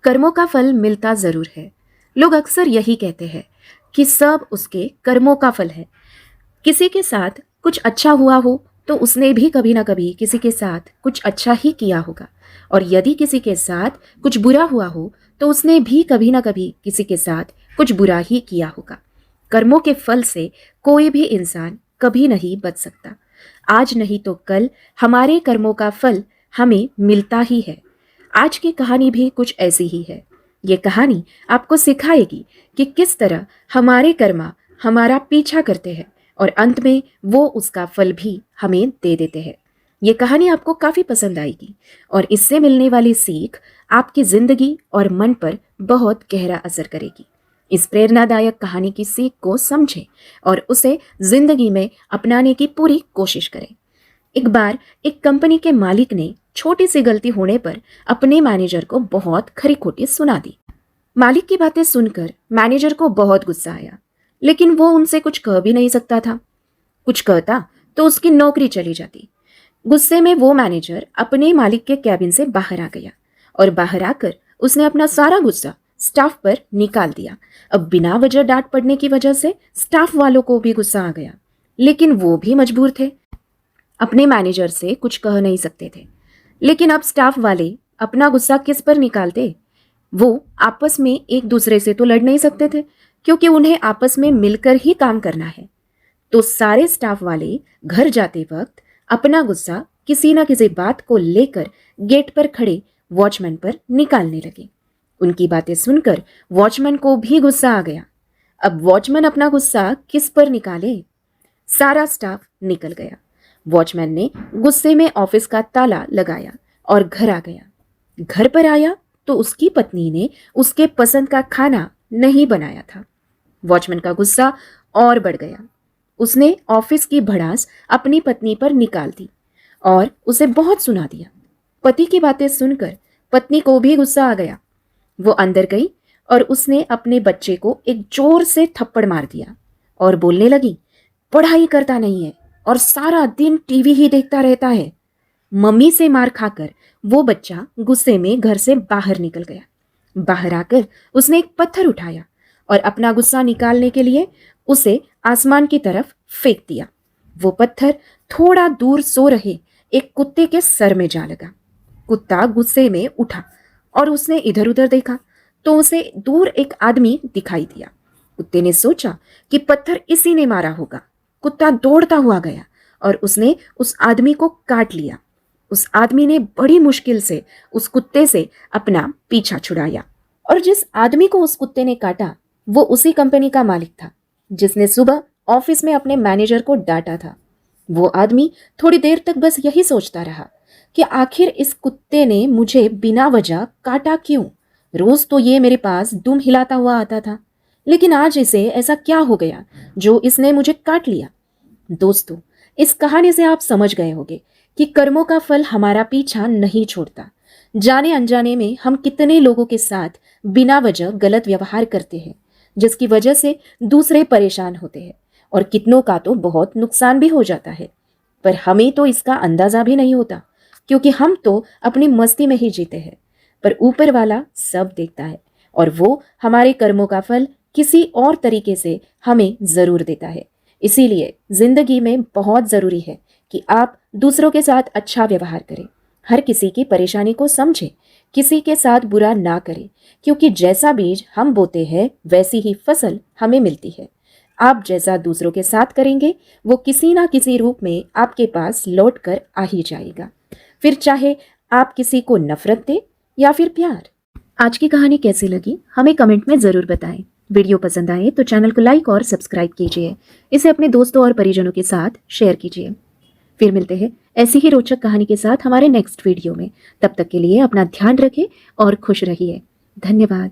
कर्मों का फल मिलता जरूर है। लोग अक्सर यही कहते हैं कि सब उसके कर्मों का फल है। किसी के साथ कुछ अच्छा हुआ हो तो उसने भी कभी ना कभी किसी के साथ कुछ अच्छा ही किया होगा, और यदि किसी के साथ कुछ बुरा हुआ हो तो उसने भी कभी ना कभी किसी के साथ कुछ बुरा ही किया होगा। कर्मों के फल से कोई भी इंसान कभी नहीं बच सकता। आज नहीं तो कल हमारे कर्मों का फल हमें मिलता ही है। आज की कहानी भी कुछ ऐसी ही है। ये कहानी आपको सिखाएगी कि किस तरह हमारे कर्म हमारा पीछा करते हैं और अंत में वो उसका फल भी हमें दे देते हैं। ये कहानी आपको काफी पसंद आएगी और इससे मिलने वाली सीख आपकी जिंदगी और मन पर बहुत गहरा असर करेगी। इस प्रेरणादायक कहानी की सीख को समझें और उसे जिंदगी में अपनाने की पूरी कोशिश करें। एक बार एक कंपनी के मालिक ने छोटी सी गलती होने पर अपने मैनेजर को बहुत खरी खोटी सुना दी। मालिक की बातें सुनकर मैनेजर को बहुत गुस्सा आया, लेकिन वो उनसे कुछ कह भी नहीं सकता था। कुछ कहता तो उसकी नौकरी चली जाती। गुस्से में वो मैनेजर अपने मालिक के कैबिन से बाहर आ गया और बाहर आकर उसने अपना सारा गुस्सा स्टाफ पर निकाल दिया। अब बिना वजह डांट पड़ने की वजह से स्टाफ वालों को भी गुस्सा आ गया, लेकिन वो भी मजबूर थे। अपने मैनेजर से कुछ कह नहीं सकते थे, लेकिन अब स्टाफ वाले अपना गुस्सा किस पर निकालते? वो आपस में एक दूसरे से तो लड़ नहीं सकते थे, क्योंकि उन्हें आपस में मिलकर ही काम करना है। तो सारे स्टाफ वाले घर जाते वक्त अपना गुस्सा किसी न किसी बात को लेकर गेट पर खड़े वॉचमैन पर निकालने लगे। उनकी बातें सुनकर वॉचमैन को भी गुस्सा आ गया। अब वॉचमैन अपना गुस्सा किस पर निकाले? सारा स्टाफ निकल गया। वॉचमैन ने गुस्से में ऑफिस का ताला लगाया और घर आ गया। घर पर आया तो उसकी पत्नी ने उसके पसंद का खाना नहीं बनाया था। वॉचमैन का गुस्सा और बढ़ गया। उसने ऑफिस की भड़ास अपनी पत्नी पर निकाल दी और उसे बहुत सुना दिया। पति की बातें सुनकर पत्नी को भी गुस्सा आ गया। वो अंदर गई और उसने अपने बच्चे को एक जोर से थप्पड़ मार दिया और बोलने लगी, पढ़ाई करता नहीं है और सारा दिन टीवी ही देखता रहता है। मम्मी से मार खाकर वो बच्चा गुस्से में घर से बाहर निकल गया। बाहर आकर उसने एक पत्थर उठाया और अपना गुस्सा निकालने के लिए उसे आसमान की तरफ फेंक दिया। वो पत्थर थोड़ा दूर सो रहे एक कुत्ते के सर में जा लगा। कुत्ता गुस्से में उठा और उसने इधर उधर देखा तो उसे दूर एक आदमी दिखाई दिया। कुत्ते ने सोचा कि पत्थर इसी ने मारा होगा। कुत्ता दौड़ता हुआ गया और उसने उस आदमी को काट लिया। उस आदमी ने बड़ी मुश्किल से उस कुत्ते से अपना पीछा छुड़ाया, और जिस आदमी को उस कुत्ते ने काटा वो उसी कंपनी का मालिक था जिसने सुबह ऑफिस में अपने मैनेजर को डांटा था। वो आदमी थोड़ी देर तक बस यही सोचता रहा कि आखिर इस कुत्ते ने मुझे बिना वजह काटा क्यों? रोज तो ये मेरे पास दुम हिलाता हुआ आता था, लेकिन आज इसे ऐसा क्या हो गया जो इसने मुझे काट लिया? दोस्तों, इस कहानी से आप समझ गए होंगे कि कर्मों का फल हमारा पीछा नहीं छोड़ता। जाने अनजाने में हम कितने लोगों के साथ बिना वजह गलत व्यवहार करते हैं, जिसकी वजह से दूसरे परेशान होते हैं और कितनों का तो बहुत नुकसान भी हो जाता है। पर हमें तो इसका अंदाजा भी नहीं होता, क्योंकि हम तो अपनी मस्ती में ही जीते हैं। पर ऊपर वाला सब देखता है और वो हमारे कर्मों का फल किसी और तरीके से हमें जरूर देता है। इसीलिए जिंदगी में बहुत जरूरी है कि आप दूसरों के साथ अच्छा व्यवहार करें, हर किसी की परेशानी को समझें, किसी के साथ बुरा ना करें, क्योंकि जैसा बीज हम बोते हैं वैसी ही फसल हमें मिलती है। आप जैसा दूसरों के साथ करेंगे वो किसी ना किसी रूप में आपके पास लौट कर आ ही जाएगा, फिर चाहे आप किसी को नफरत दें या फिर प्यार। आज की कहानी कैसी लगी हमें कमेंट में ज़रूर बताएं। वीडियो पसंद आए तो चैनल को लाइक और सब्सक्राइब कीजिए। इसे अपने दोस्तों और परिजनों के साथ शेयर कीजिए। फिर मिलते हैं ऐसी ही रोचक कहानी के साथ हमारे नेक्स्ट वीडियो में। तब तक के लिए अपना ध्यान रखें और खुश रहिए। धन्यवाद।